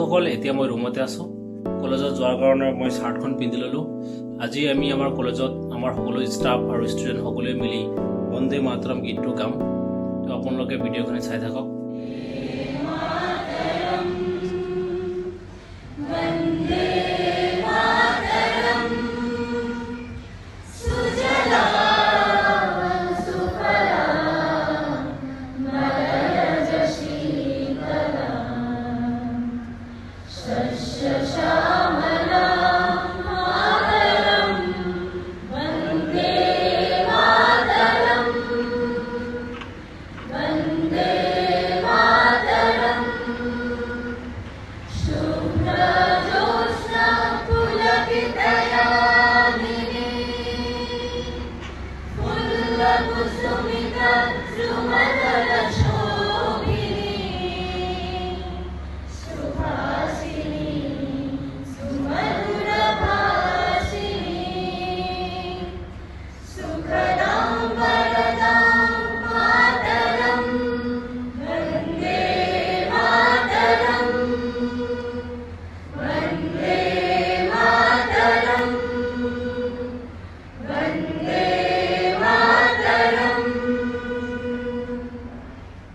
বন্ধুসকল, এতিয়া মই ৰুমতে আছো। কলেজত যোৱাৰ কাৰণে মই শাৰ্টখন পিন্ধি ললো। আজি আমি আমাৰ কলেজত আমাৰ সকলো ষ্টাফ আৰু ষ্টুডেণ্ট সকলোৱে মিলি বন্দে মাতৰম গীতটো গাম। তো আপোনালোকে ভিডিঅ'খিনি চাই থাকক।